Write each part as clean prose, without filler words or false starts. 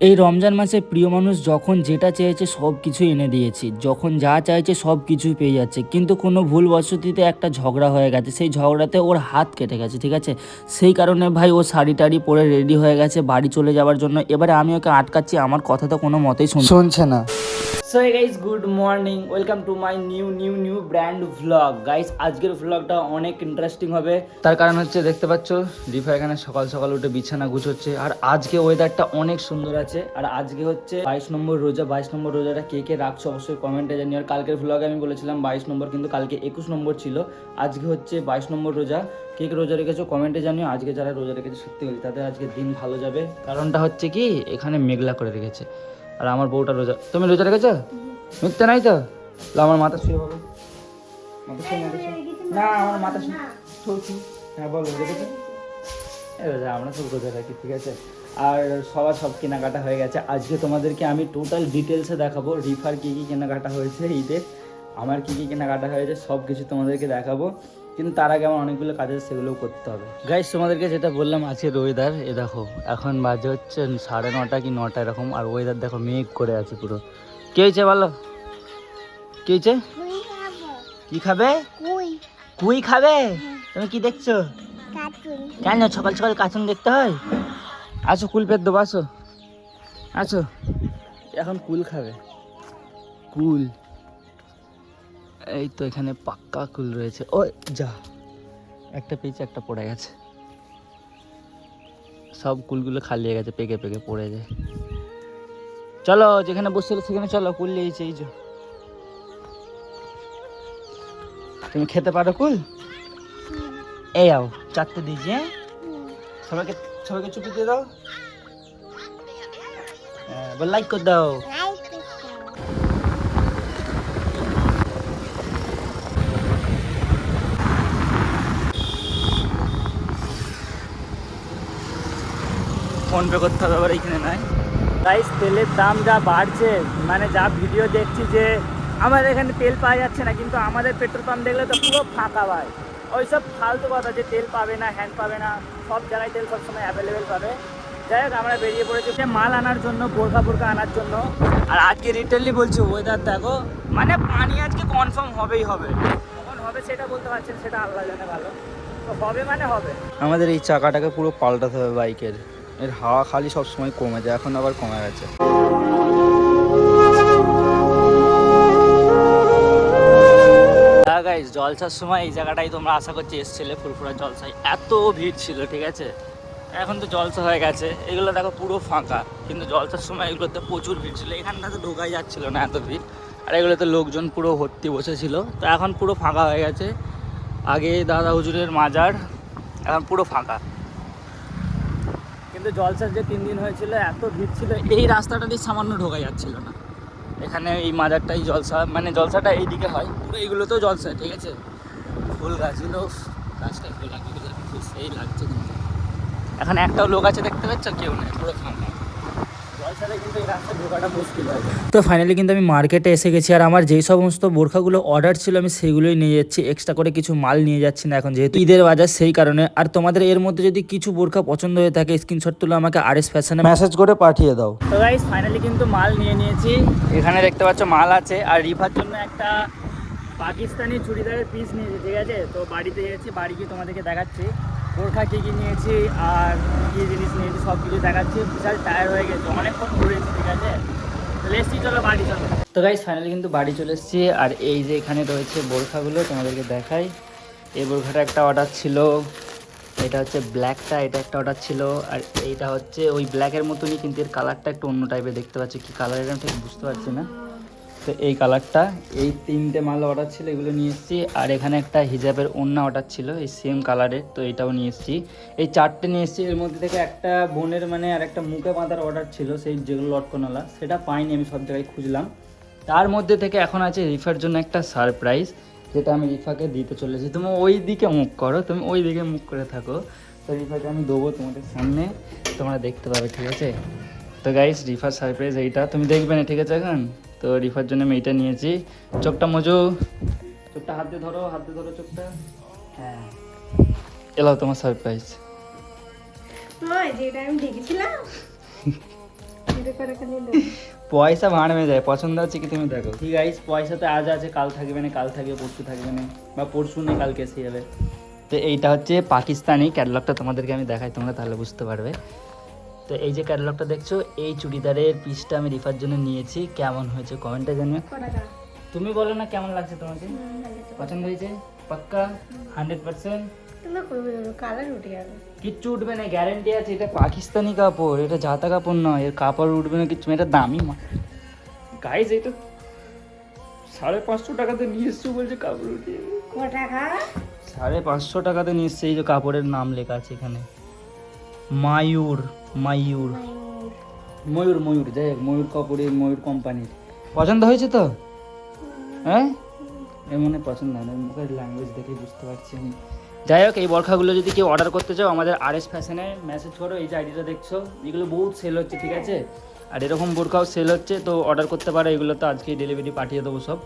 এই রমজান মাসে প্রিয় মানুষ যখন যেটা চেয়েছে সব কিছু এনে দিয়েছি, যখন যা চাইছে সব কিছুই পেয়ে যাচ্ছে, কিন্তু কোনো ভুলবশতিতে একটা ঝগড়া হয়ে গেছে, সেই ঝগড়াতে ওর হাত কেটে গেছে, ঠিক আছে। সেই কারণে ভাই ও শাড়ি টাড়ি পরে রেডি হয়ে গেছে বাড়ি চলে যাওয়ার জন্য। এবারে আমি ওকে আটকাচ্ছি, আমার কথা তো কোনো মতেই শুনছে না। So guys, good morning, welcome to my new brand vlog. Guys, আজকের ভ্লগটা অনেক ইন্টারেস্টিং হবে। তার কারণ হচ্ছে দেখতে পাচ্ছ রিফা এখানে সকাল সকাল উঠে বিছানা গুছোচ্ছে, আর আজকে ওয়েদারটা অনেক সুন্দর আছে। আর আজকে হচ্ছে 22 নম্বর রোজা। 22 নম্বর রোজাটা কে কে রাখছো অবশ্যই কমেন্টে জানি। আর কালকের ভ্লগে আমি বলেছিলাম 22 নম্বর, কিন্তু কালকে 21 নম্বর ছিল। আজকে হচ্ছে 22 নম্বর রোজা। কে কে রোজা রেখেছো কমেন্টে জানিও। আজকে যারা রোজা রেখেছে সত্যি বলি তাদের আজকে দিন ভালো যাবে। কারণটা হচ্ছে কি, এখানে মেঘলা করে রেখেছে। আর আমার বউটা রোজা। তুমি রোজা রেখেছো? মিথ্যা নাই তো? আমার মাথা শুয়ে বলো, মাথা শুয়ে, মাথা শুয়ে। না, আমার মাথা শুয়ে। হ্যাঁ বলো, দেখেছো? আমরা সব রোজা রাখি, ঠিক আছে। আর সবার সব কেনাকাটা হয়ে গেছে। আজকে তোমাদেরকে আমি টোটাল ডিটেলসে দেখাবো রিফার কী কী কেনাকাটা হয়েছে ঈদের, আমার কী কী কেনাকাটা হয়েছে, সব কিছু তোমাদেরকে দেখাবো। কিন্তু তার আগে আমার অনেকগুলো কাজ আছে, সেগুলোও করতে হবে। গাইস, তোমাদেরকে যেটা বললাম আজকের ওয়েদার, এ দেখো এখন বাজে হচ্ছে 9:30 কি 9টা এরকম, আর ওয়েদার দেখো মেঘ করে আছে পুরো। কে হয়েছে বলো, কে হয়েছে? কি খাবে? কুই খাবে? তুমি কি দেখছো? কেন সকাল সকাল কার্টুন দেখতে হয়? আসো কুল পেট দেবো, আসো আসো। এখন কুল খাবে, কুল। এই তো এখানে পাক্কা কুল রয়েছে। ও যা, একটা পেয়েছে, একটা পড়ে গেছে। সব কুলগুলো খালি হয়ে গেছে, পেকে পেকে পড়ে যায়। চলো যেখানে বসছিল সেখানে চলো, কুল নিয়েছে এই যে। তুমি খেতে পারো কুল? এই আও, 4টে দিয়েছি। হ্যাঁ, সবাইকে সবাইকে চুপি দিয়ে দাও। বল লাইক করে দাও। ফোন পে করতে হবে আবার এইখানে নাই। গাইস, তেলের দাম যা বাড়ছে, মানে যা ভিডিও দেখছি যে আমাদের এখানে তেল পাওয়া যাচ্ছে না, কিন্তু আমাদের পেট্রোল পাম্প দেখলে তো পুরো ফাঁকা ভাই। ওইসব ফালতু কথা যে তেল পাবে না, হ্যান্ড পাবে না, সব জায়গায় তেল সবসময় অ্যাভেলেবেল পাবে। যাই হোক, আমরা বেরিয়ে পড়েছি মাল আনার জন্য, বোরখা আনার জন্য। আর আজকে রিটেললি বলছি, ওয়েদার দেখো, মানে পানি আজকে কনফার্ম হবেই হবে। কখন হবে সেটা বলতে পারছেন, সেটা আল্লাহ জানে ভালো। তো হবে মানে হবে। আমাদের এই চাকাটাকে পুরো পাল্টাতে হবে বাইকের। এর হাওয়া খালি সব সময় কমে যায়, এখন আবার কমে গেছে। গাইস, জলসার সময় এই জায়গাটাই তোমরা আশা করছি এসেছিলে, ফুরফুরা জলসায় এত ভিড় ছিল, ঠিক আছে। এখন তো জলসা হয়ে গেছে, এগুলো দেখো পুরো ফাঁকা, কিন্তু জলসার সময় এগুলোতে প্রচুর ভিড় ছিল। এখানটাতে ঢোকাই যাচ্ছিল না, এত ভিড়। আর এগুলোতে লোকজন পুরো ভর্তি বসেছিল। তো এখন পুরো ফাঁকা হয়ে গেছে। আগে দাদা হুজুরের মাজার, এখন পুরো ফাঁকা। কিন্তু জলসার যে 3 দিন হয়েছিল এত ভিড় ছিল, এই রাস্তাটা দিয়ে সামান্য ঢোকা যাচ্ছিল না। এখানে এই মাজারটাই জলসা, মানে জলসাটা এইদিকে হয় পুরো, এইগুলোতেও জলসা, ঠিক আছে। ফুল গাছগুলো, গাছটা ফুল সেই লাগছে, কিন্তু এখন একটাও লোক আছে দেখতে পাচ্ছ? কেউ নেই, পুরো ফাঁকা। তো ফাইনালি কিন্তু আমি মার্কেটে এসে গেছি, আর আমার যেই সমস্ত বোরখাগুলো অর্ডার ছিল আমি সেগুলোই নিয়ে যাচ্ছি। এক্সট্রা করে কিছু মাল নিয়ে যাচ্ছি না এখন, যেহেতু ঈদের বাজার, সেই কারণে। আর তোমাদের এর মধ্যে যদি কিছু বোরখা পছন্দ হয়ে থাকে, স্ক্রিনশট তুলে আমাকে RS ফ্যাশনে মেসেজ করে পাঠিয়ে দাও। তো গাইস, ফাইনালি কিন্তু মাল নিয়ে নিয়েছি। এখানে দেখতে পাচ্ছ মাল আছে, আর রিফার জন্য একটা পাকিস্তানি চুড়িদারের পিস নিয়েছি, ঠিক আছে। তো বাড়িতে গেছি, বাড়ি গিয়ে তোমাদেরকে দেখাচ্ছি বোরখা কী কী নিয়েছি আর কী জিনিস নিয়েছি, সব কিছু দেখাচ্ছি। বিশাল টায়ার হয়ে গেছে, অনেকক্ষণ ঘুরেছি, ঠিক আছে। এসছি, চলো বাড়ি চলো। তো গাইস, ফাইনালি কিন্তু বাড়ি চলে এসেছি। আর এই যে এখানে রয়েছে বোরখাগুলো, তোমাদেরকে দেখাই। এই বোরখাটা একটা অর্ডার ছিল, এটা হচ্ছে ব্ল্যাকটা, এটা একটা অর্ডার ছিল। আর এইটা হচ্ছে ওই ব্ল্যাকের মতনই, কিন্তু এর কালারটা একটু অন্য টাইপের দেখতে পাচ্ছি। কী কালার এটা ঠিক বুঝতে পারছি না। তো এই কালারটা, এই 3টে মাল অর্ডার ছিল, এগুলো নিয়ে এসেছি। আর এখানে একটা হিজাবের ওড়না অর্ডার ছিল এই সেম কালারের, তো এটাও নিয়ে এসেছি। এই 4টে নিয়ে এসেছি। এর মধ্যে থেকে একটা বোনের, মানে আর একটা মুখে বাঁধার অর্ডার ছিল, সেই যেগুলো লটকনওয়ালা, সেটা পাইনি, আমি সব জায়গায় খুঁজলাম। তার মধ্যে থেকে এখন আছে রিফার জন্য একটা সারপ্রাইজ, যেটা আমি রিফাকে দিতে চলেছি। তুমি ওই দিকে মুখ করো, তুমি ওই দিকে মুখ করে থাকো। তো রিফাকে আমি দেবো তোমাদের সামনে, তোমরা দেখতে পাবে, ঠিক আছে। তো গাইস, রিফার সারপ্রাইজ এইটা, তুমি দেখবে না, ঠিক আছে। এখন তো রিফার জন্য আমি এইটা নিয়েছি। চোখটা মজো, চোখটা হাত দিয়ে ধরো, হাত দিয়ে ধরো চোখটা। হ্যাঁ, এলাও তোমার সারপ্রাইজ। যেটা আমি দেখেছিলাম, পয়সা ভাঁড় হয়ে যায়, পছন্দ হচ্ছে কি তুমি দেখো। ঠিক গাইস, পয়সাতে আজ আছে কাল থাকবে না, কাল থাকবে পরশু থাকবে না, বা পরশু নেই কালকে এসে যাবে। তো এইটা হচ্ছে পাকিস্তানি ক্যাটালগটা, তোমাদেরকে আমি দেখাই, তোমরা তাহলে বুঝতে পারবে। তো এই যে ক্যাটালগটা দেখছো, এই চুড়িদারের পিসটা আমি রিফার জন্য নিয়েছি। কেমন হয়েছে কমেন্টে জানিও। তুমি বলো না কেমন লাগছে তোমাকে, পছন্দ হয়েছে পাক্কা 100%? কিচ্ছু উঠবে না, গ্যারেন্টি আছে। এটা পাকিস্তানি কাপড়, এটা জাতা কাপড় নয়, এর কাপড় উঠবে না কিচ্ছু। এটা দামি গাইজ, এটা 550 টাকাতে নিয়ে এসছো বলছে কাপড় উঠিয়ে। 550 টাকাতে নিয়ে এসছে। এই যে কাপড়ের নাম লেখা আছে এখানে, ময়ূর ময়ূর ময়ূর ময়ূর যাই হোক, ময়ূর কাপড়ের, ময়ূর কোম্পানির। পছন্দ হয়েছে তো? হ্যাঁ, এর মনে পছন্দ হয় না, মুখের ল্যাঙ্গুয়েজ দেখে বুঝতে পারছি আমি। যাই হোক, এই বরখাগুলো যদি কেউ অর্ডার করতে চাও আমাদের RS ফ্যাশনে মেসেজ করো। এই যে আইডিটা দেখছো, এগুলো বহুত সেল হচ্ছে, ঠিক আছে? আর এরকম বোরখাও সেল হচ্ছে, তো অর্ডার করতে পারো। এগুলো তো আজকেই ডেলিভারি পাঠিয়ে দেবো সব।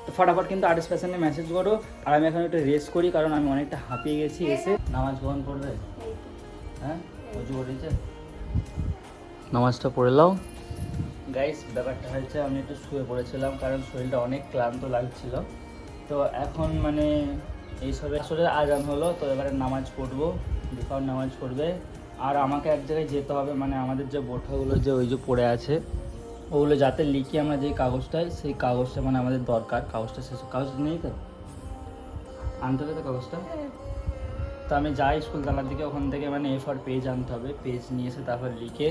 তো ফটাফট কিন্তু RS ফ্যাশনে মেসেজ করো। আর আমি এখন একটু রেস্ট করি, কারণ আমি অনেকটা হাঁপিয়ে গেছি। এসে নামাজ গ্রহণ করবে, হ্যাঁ অজু করেছে, নামাজটা পড়ে নাও। গাইস, ব্যাপারটা হয়েছে আমি একটু শুয়ে পড়েছিলাম, কারণ শরীরটা অনেক ক্লান্ত লাগছিল। তো এখন মানে এইসবে আসলে আজান হলো, তো এবারে নামাজ পড়বো, দুপুর নামাজ পড়বে। আর আমাকে এক জায়গায় যেতে হবে, মানে আমাদের যে বোরখাগুলো যে ওই যে পড়ে আছে, ওগুলো যাতে লিখি আমরা যেই কাগজটায়, সেই কাগজটা মানে আমাদের দরকার। কাগজটা শেষ, কাগজটা নেই তো, আনতে হবে তো কাগজটা। তো আমি যাই স্কুল তালার দিকে, ওখান থেকে মানে A4 পেজ আনতে হবে। পেজ নিয়ে এসে তারপর লিখে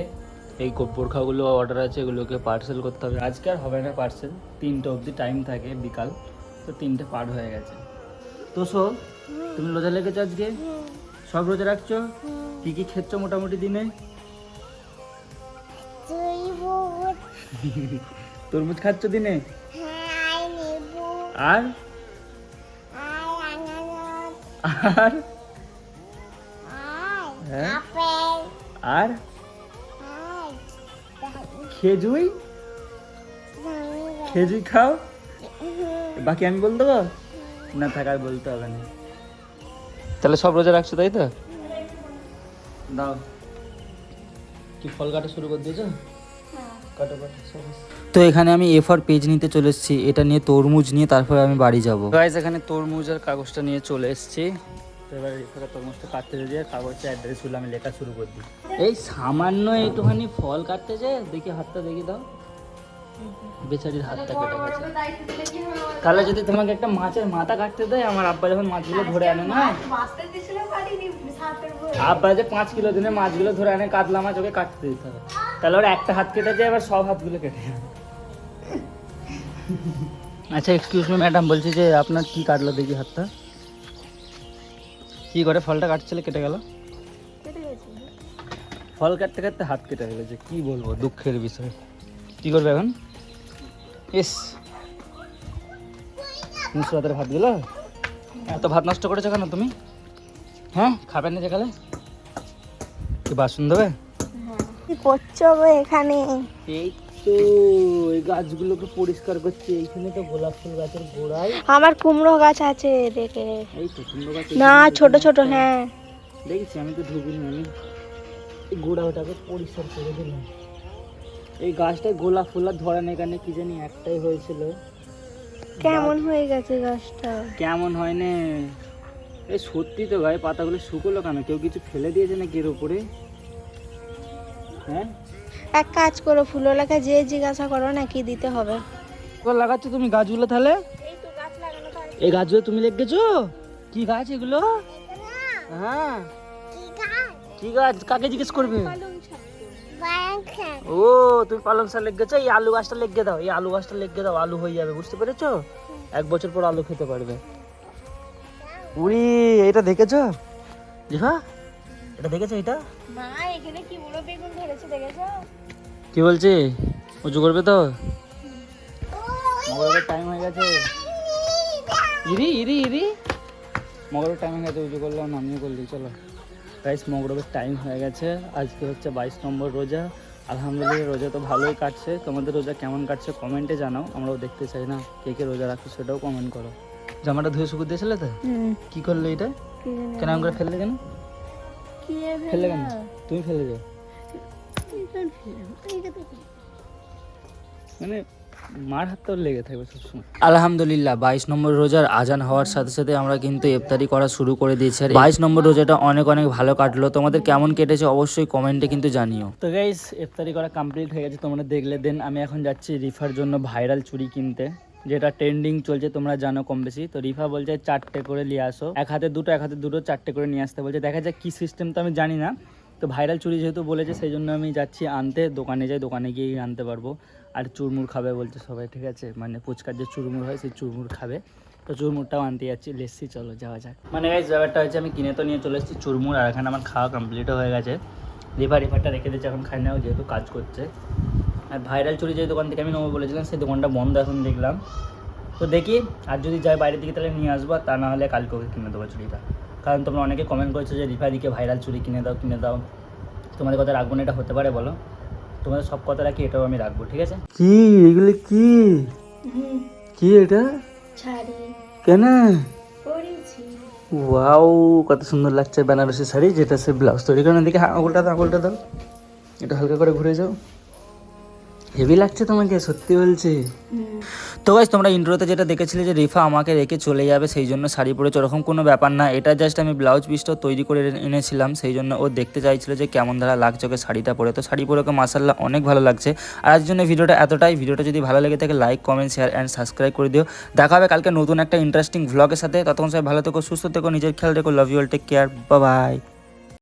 এই বোরখাগুলো অর্ডার আছে এগুলোকে পার্সেল করতে হবে। আজকে আর হবে না পার্সেল, 3টে অবধি টাইম থাকে বিকাল, তো 3টে পার হয়ে গেছে। তো তুমি রোজা লেগেছো আজকে? সব রোজা রাখছো? কি কি খেচ্ছ মোটামুটি দিনে? তরমুজ খাচ্ছ দিনে? আর আর আর খেজুর, খেজুর খাও। বাকি আমি বল দেবো না, থাকার বলতে হবে না। তাহলে সব রোজা রাখছো তাই তো? দাও, কি ফল কাটা শুরু করে দিয়েছো? কাটো কাটো সব। তো এখানে আমি A4 পেজ নিতে চলে এসেছি, এটা নিয়ে তরমুজ নিয়ে তারপরে আমি বাড়ি যাবো। গাইস, এখানে তরমুজ আর কাগজটা নিয়ে চলে এসেছি। তো এবার এখানে তরমুজটা কাটতে দিয়ে কাগজটা অ্যাড্রেসগুলো আমি লেখা শুরু করে দিই। এই সামান্য একটুখানি ফল কাটতে যায়, দেখি হাতটা দেখি দাও, বেচারির হাতটা কেটে গেছে। তাহলে যদি তোমাকে একটা মাছের মাথা কাটতে দেয়, আমার আব্বা যখন মাছগুলো ধরে আনে না, আব্বা যে 5 কিলো দিনে মাছগুলো ধরে আনে, কাতলা মাছ, ওকে কাটতে দিতে হবে। তাহলে ওর একটা হাত কেটে যায়, এবার সব হাতগুলো কেটে যাবে। আচ্ছা, এক্সকিউজ মি ম্যাডাম, বলছি যে আপনার কি কাটলো দেখি হাতটা? কি করে ফলটা কাটছিলে কেটে গেল? ফল কাটতে কাটতে হাত কেটে গেছে, কি বলবো, দুঃখের বিষয়। কি করবে এখন? ইস, রাতের ভাত দিল, এত ভাত নষ্ট করেছো কেন তুমি? হ্যাঁ, খাবেন না যেখানে? কি বাসন দেবে? কি করছো গো এখানে? এই তো এই গাছগুলোকে পরিষ্কার করছি। এইখানে তো গোলাপ ফুল গাছের গোড়ায় আমার কুমড়ো গাছ আছে দেখে। এই তো কুমড়ো গাছ না, ছোট ছোট, হ্যাঁ দেখেছি আমি, তো ঢুকিনি আমি। এই গোড়াটাকে পরিষ্কার করে দিলাম। এই গাছটায় গোলাপ ফুল আর ধরে না, এখানে কি জানি একটাই হয়েছিল। কেমন হয়ে গেছে গাছটা? কেমন হয় না, এই সত্যি তো গায়ে পাতাগুলো শুকোলো কেন? কেউ কিছু ফেলে দিয়েছে নাকি এর উপরে? হ্যাঁ, এক কাজ করো, ফুলওয়ালাকে যে জিজ্ঞাসা করো না কি দিতে হবে। লাগাচ্ছ তুমি গাছগুলো তাহলে? এই তো গাছ লাগানো, এই গাছগুলো তুমি লেগেছো? কি গাছ এগুলো? হ্যাঁ, কি গাছ? কাকে জিজ্ঞেস করবে? ও, তুমি পালং শাক লেগেছো। এই আলু গাছটা লেগে দাও, এই আলু গাছটা লেগে দাও, আলু হয়ে যাবে, বুঝতে পেরেছো? 1 বছর পর আলু খেতে পারবে। উড়ি, এটা দেখেছো জিফা? এটা দেখেছো? এটা মা এখানে কি বড় বেগুন ধরেছে দেখেছো? কি বলছে? উঁচু করবে তো? মগরের টাইম হয়ে গেছে। ইরি ইরি ইরি, মগরের টাইম হয়ে গেছে, উঁচু করলাম, নামিয়ে করলি। চলো গাইস, মগরবের টাইম হয়ে গেছে। আজকে হচ্ছে 22 নম্বর রোজা। আলহামদুলিল্লাহ, রোজা তো ভালোই কাটছে। তোমাদের রোজা কেমন কাটছে কমেন্টে জানাও, আমরাও দেখতে চাই না। কে কে রোজা রাখছো সেটাও কমেন্ট করো। জামাটা ধুয়ে শুকুর দিয়েছিলে তো? কি করলে এটা? কেন করে ফেললে? কেন ফেললে? কেন তুমি ফেলে যাও? মানে মার হাত তো লেগে থাকবে সবসময়। আলহামদুলিল্লাহ 22 নম্বর রোজার আজান হওয়ার সাথে সাথে আমরা কিন্তু ইফতারি করা শুরু করে দিয়েছি। আর 22 নম্বর রোজাটা অনেক অনেক ভালো কাটলো। তোমাদের কেমন কেটেছে অবশ্যই কমেন্টে কিন্তু জানিও। তো গাইস ইফতারি করা কমপ্লিট হয়ে গেছে, তোমরা দেখলে। দেন আমি এখন যাচ্ছি রিফার জন্য ভাইরাল চুড়ি কিনতে, যেটা ট্রেন্ডিং চলছে, তোমরা জানো কম বেশি। তো রিফা বলছে 4টে করে নিয়ে আসো, এক হাতে দুটো 4টে করে নিয়ে আসতে বলছে। দেখা যায় কী সিস্টেম তো আমি জানি না। তো ভাইরাল চুড়ি যেহেতু বলেছে সেই জন্য আমি যাচ্ছি আনতে, দোকানে যাই, দোকানে গিয়েই আনতে পারবো। আর চুরমুর খাবে বলছে সবাই, ঠিক আছে, মানে ফুচকার যে চুরমুর হয় সেই চুরমুর খাবে। তো চুরমুরটাও আনতে যাচ্ছি, লেসি, চলো যাওয়া যাক। মানে গাইস ব্যাপারটা হচ্ছে আমি কিনে তো নিয়ে চলে এসেছি চুরমুর, আর এখানে আমার খাওয়া কমপ্লিটও হয়ে গেছে। রিফারটা রেখে দিচ্ছে, এখন খাই নেও যেহেতু কাজ করছে। আর ভাইরাল চুড়ি যে দোকান থেকে আমি নেবো বলেছিলাম সেই দোকানটা বন্ধ এখন দেখলাম। তো দেখি আর যদি যাই বাইরের দিকে তাহলে নিয়ে আসবো, তা না হলে কালকে ওকে কিনে দেবো চুড়িটা। কারণ তোমরা অনেকে কমেন্ট করছো যে রিফাদিকে ভাইরাল চুড়ি কিনে দাও। তোমাদের কথা রাখবো না, এটা হতে পারে বলো? তোমাদের সব কথা রাখি, এটাও আমি রাখবো, ঠিক আছে? কি এগুলো কি কি এটা শাড়ি কেন? পরেছি। ওয়াও কত সুন্দর লাগছে বেনারসি শাড়ি, যেটা সে ব্লাউজ তৈরি করে। দেখে হ্যাঁ আঙুলটা দাও, এটা হালকা করে ঘুরে যাও। হেভি লাগছে তোমাকে, সত্যি বলছি। তো গাইস তোমরা ইন্ট্রোতে যেটা দেখেছিলে যে রিফা আমাকে রেখে চলে যাবে সেই জন্য শাড়ি পরেছে, ওরকম কোনো ব্যাপার না। এটা জাস্ট আমি ব্লাউজ পিসটাও তৈরি করে এনেছিলাম, সেই জন্য ও দেখতে চাইছিল যে কেমন ধারা লাগছে ওকে শাড়িটা পরে। তো শাড়ি পরে ওকে মাসাল্লাহ অনেক ভালো লাগছে। আর আজ জন্য ভিডিওটা এতটাই। ভিডিওটা যদি ভালো লেগে থাকে like, comment, share and subscribe করে দিও। দেখা হবে কালকে নতুন একটা ইন্টারেস্টিং ভ্লগের সাথে। ততক্ষণ সবাই ভালো থেকো, সুস্থ থেকো, নিজের খেয়াল রেখো। Love you all, take care, bye by.